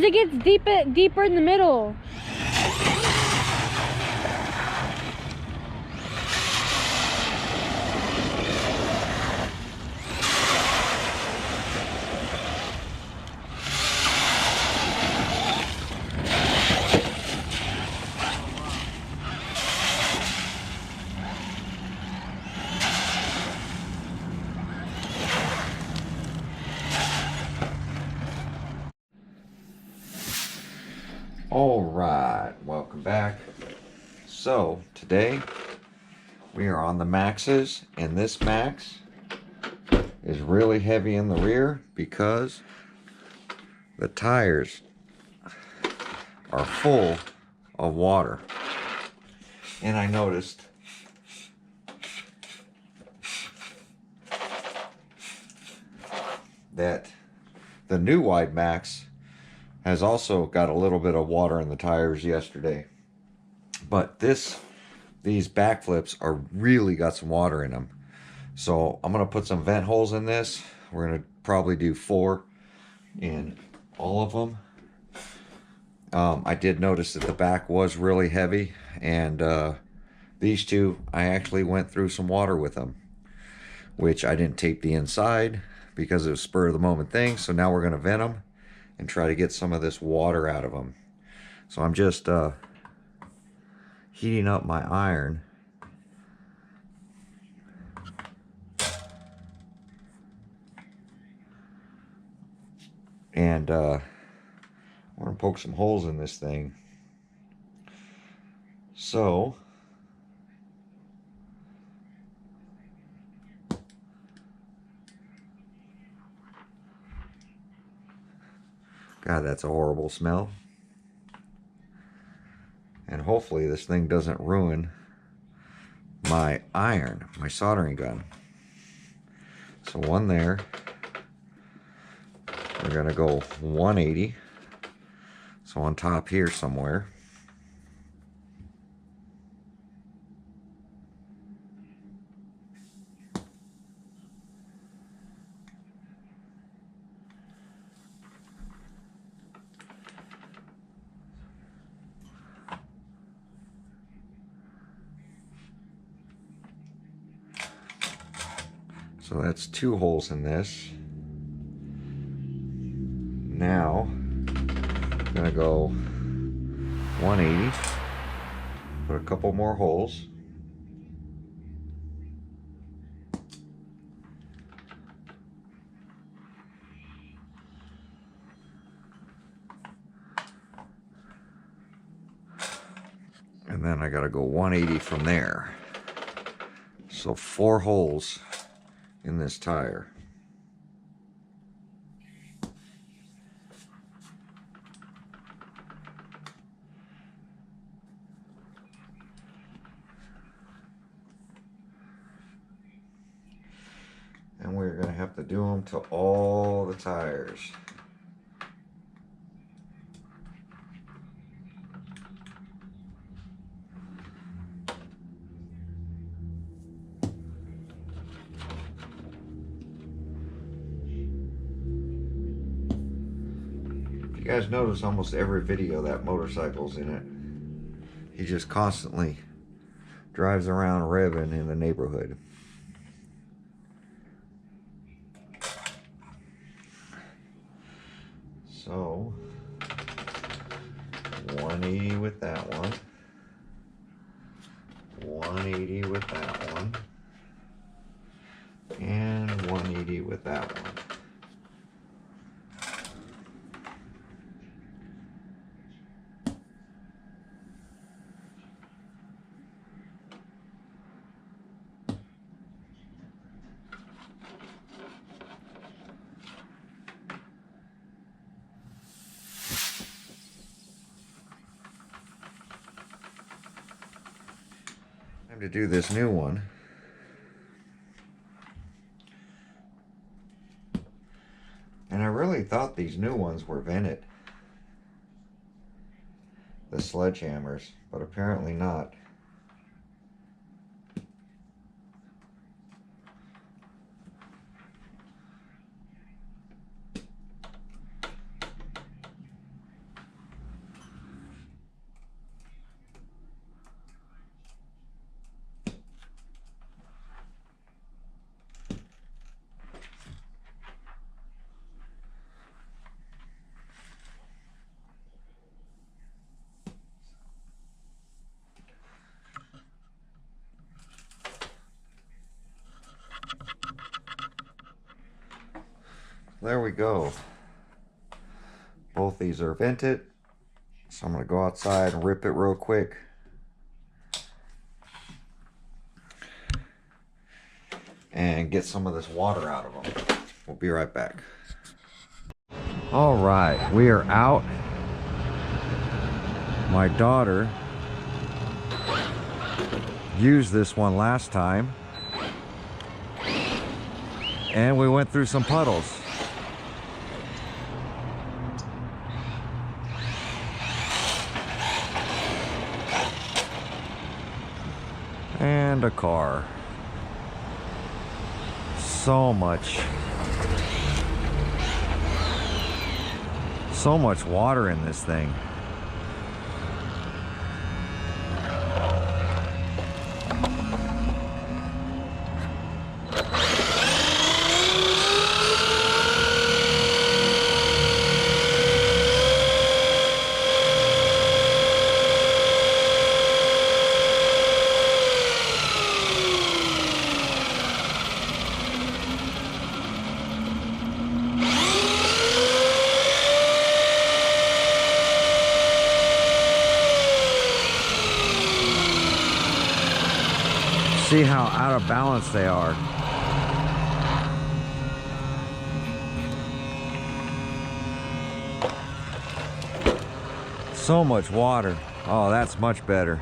it gets deeper in the middle. All right, welcome back. So today we are on the Maxxes, and this Maxx is really heavy in the rear because the tires are full of water. And I noticed that the new wide Maxx has also got a little bit of water in the tires yesterday. But these backflips are really got some water in them. So I'm gonna put some vent holes in this. We're gonna probably do 4 in all of them. I did notice that the back was really heavy, and these two, I actually went through some water with them, which I didn't tape the inside because it was spur of the moment thing. So now we're gonna vent them and try to get some of this water out of them. So I'm just heating up my iron. And I'm gonna poke some holes in this thing. So God, that's a horrible smell. And hopefully this thing doesn't ruin my iron, my soldering gun. So one there. We're gonna go 180. So on top here somewhere. So that's 2 holes in this. Now, I'm gonna go 180, put a couple more holes. And then I gotta go 180 from there. So 4 holes in this tire. And we're going to have to do them to all the tires. If you guys notice, almost every video that motorcycle's in it, he just constantly drives around revving in the neighborhood. So 180 with that one, 180 with that one, and 180 with that one. Time to do this new one. And I really thought these new ones were vented, the sledgehammers, but apparently not. there we go. Both these are vented. So I'm going to go outside and rip it real quick. And get some of this water out of them. We'll be right back. All right, we are out. My daughter used this one last time. And we went through some puddles. And a car. So much water in this thing. See how out of balance they are. So much water. Oh, that's much better.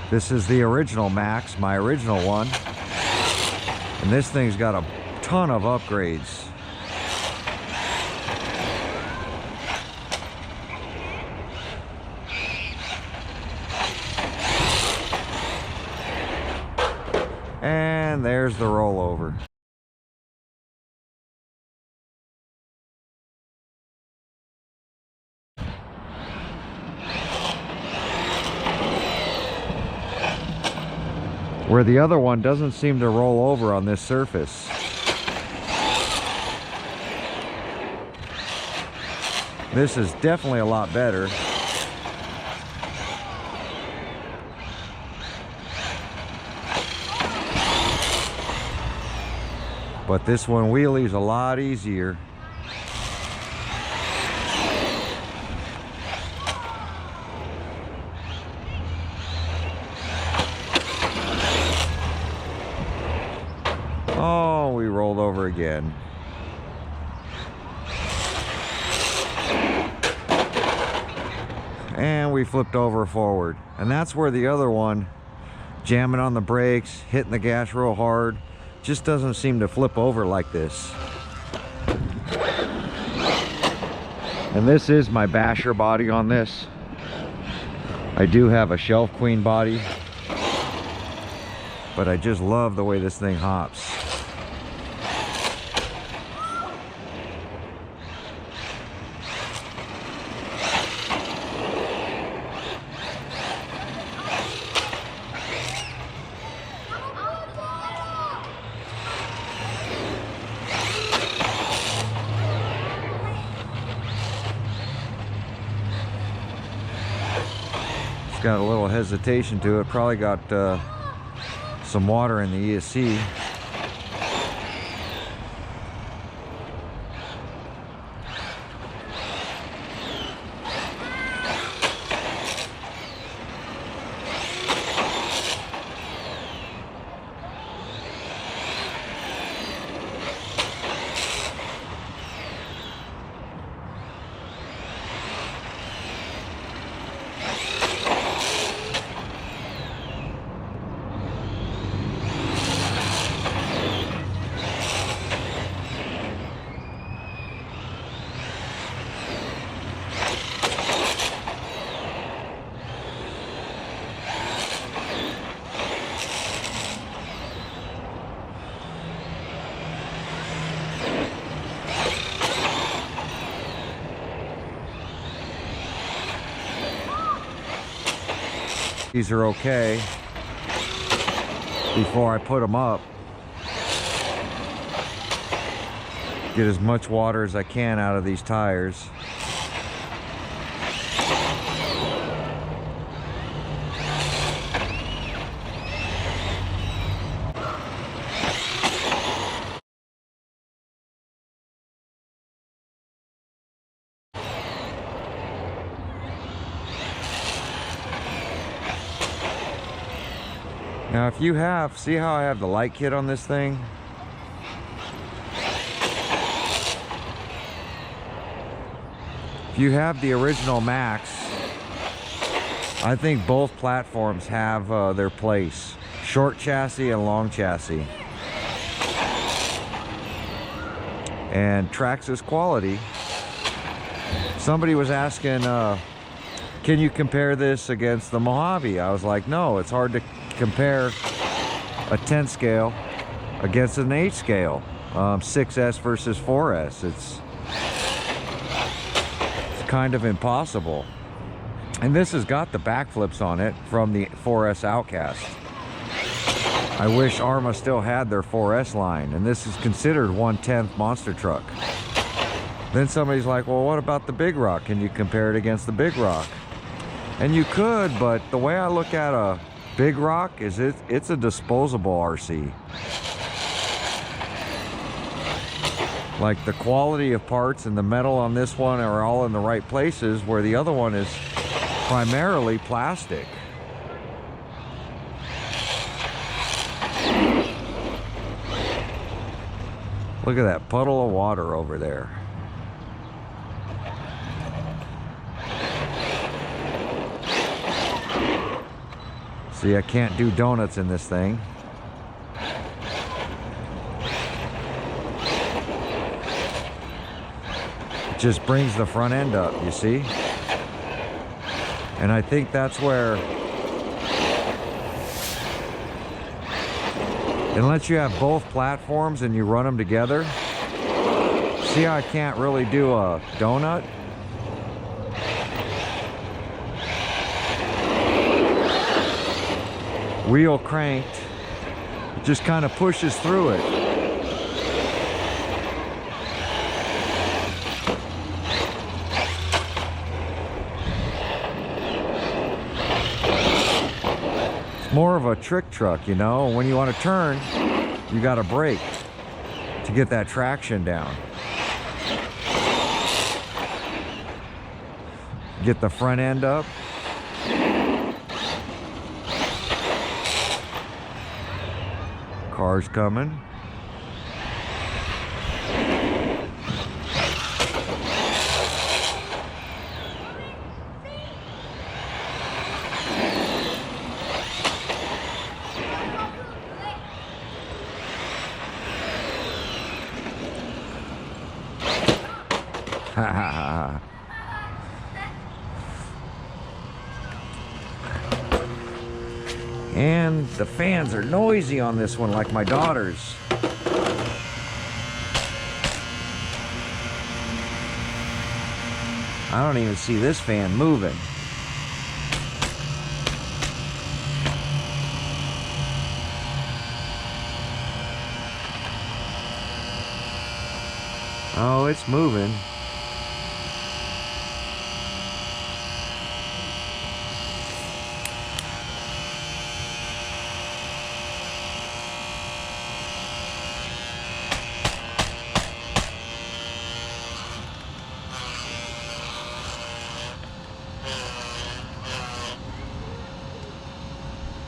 This is the original Max, my original one. And this thing's got a ton of upgrades. And there's the rollover. Where the other one doesn't seem to roll over on this surface. This is definitely a lot better. But this one wheelie's a lot easier. Oh, we rolled over again. And we flipped over forward. And that's where the other one, jamming on the brakes, hitting the gas real hard, just doesn't seem to flip over like this. And this is my basher body on this. I do have a shelf queen body, but I just love the way this thing hops. It's got a little hesitation to it, probably got some water in the ESC. These are okay before I put them up. Get as much water as I can out of these tires. Now if you have, see how I have the light kit on this thing? If you have the original Maxx, I think both platforms have their place. Short chassis and long chassis. And Traxxas quality. Somebody was asking, can you compare this against the Mojave? I was like, no, it's hard to compare a 10 scale against an 8 scale. 6S versus 4S. It's kind of impossible. And this has got the backflips on it from the 4S Outcast. I wish Arma still had their 4S line, and this is considered 1/10 monster truck. Then somebody's like, well, what about the Big Rock? Can you compare it against the Big Rock? And you could, but the way I look at a Big Rock is it's a disposable RC. Like the quality of parts and the metal on this one are all in the right places, where the other one is primarily plastic. Look at that puddle of water over there. See, I can't do donuts in this thing. It just brings the front end up, you see? And I think that's where, unless you have both platforms and you run them together, see how I can't really do a donut? Wheel cranked, it just kind of pushes through it. It's more of a trick truck, you know. When you want to turn, you got to brake to get that traction down. Get the front end up. Cars coming. Ha ha ha. And the fans are noisy on this one, like my daughter's. I don't even see this fan moving. Oh, it's moving.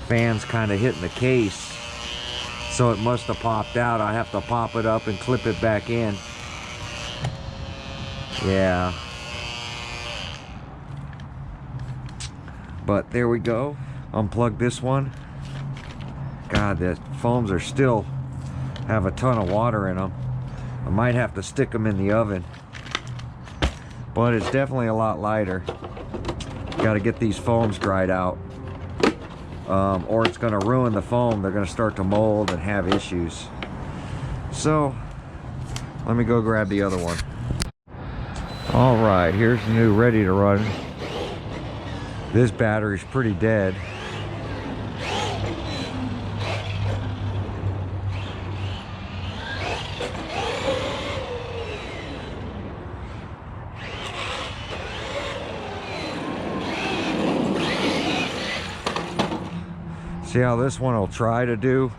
Fan's kind of hitting the case, so it must have popped out. I have to pop it up and clip it back in. Yeah, but there we go. Unplug this one. God, the foams are still have a ton of water in them. I might have to stick them in the oven, but it's definitely a lot lighter. Got to get these foams dried out. Or it's going to ruin the foam. They're going to start to mold and have issues. So let me go grab the other one. All right, here's the new ready to run. This battery's pretty dead. See how this one will try to do?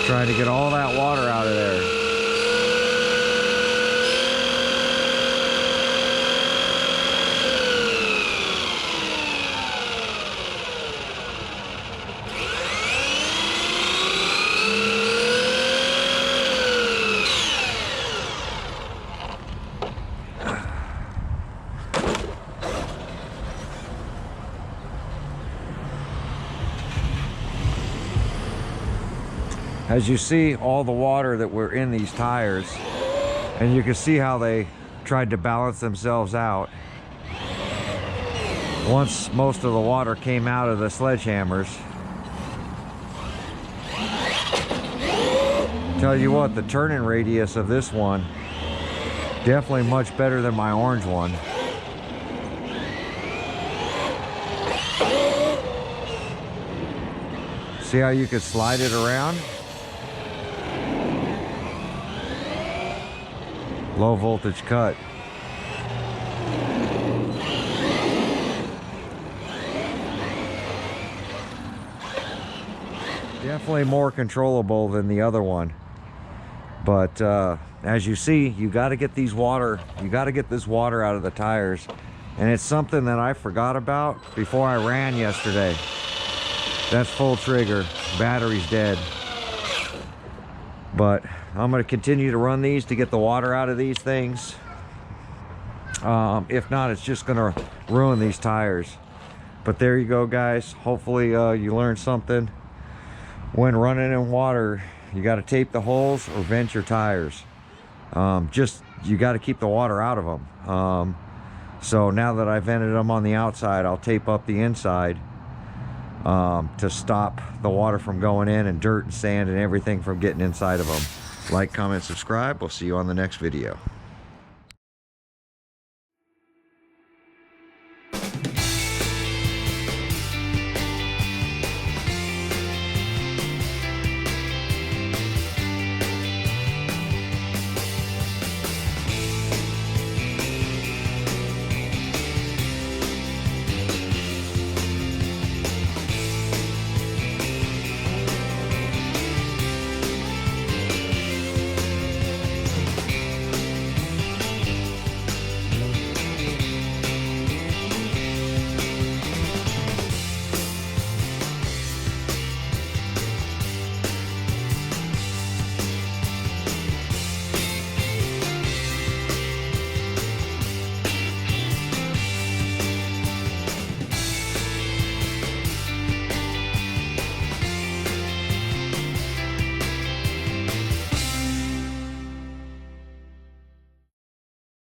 Trying to get all that water out of there. As you see, all the water that were in these tires, and you can see how they tried to balance themselves out. Once most of the water came out of the sledgehammers, tell you what, the turning radius of this one, definitely much better than my orange one. See how you could slide it around? Low voltage cut. Definitely more controllable than the other one. But as you see, you got to get this water out of the tires. And it's something that I forgot about before I ran yesterday. That's full trigger. Battery's dead. But I'm going to continue to run these to get the water out of these things. If not, it's just going to ruin these tires. But there you go, guys. Hopefully you learned something. When running in water, you got to tape the holes or vent your tires. You got to keep the water out of them. So now that I vented them on the outside, I'll tape up the inside to stop the water from going in, and dirt and sand and everything from getting inside of them. Like, comment, subscribe. We'll see you on the next video.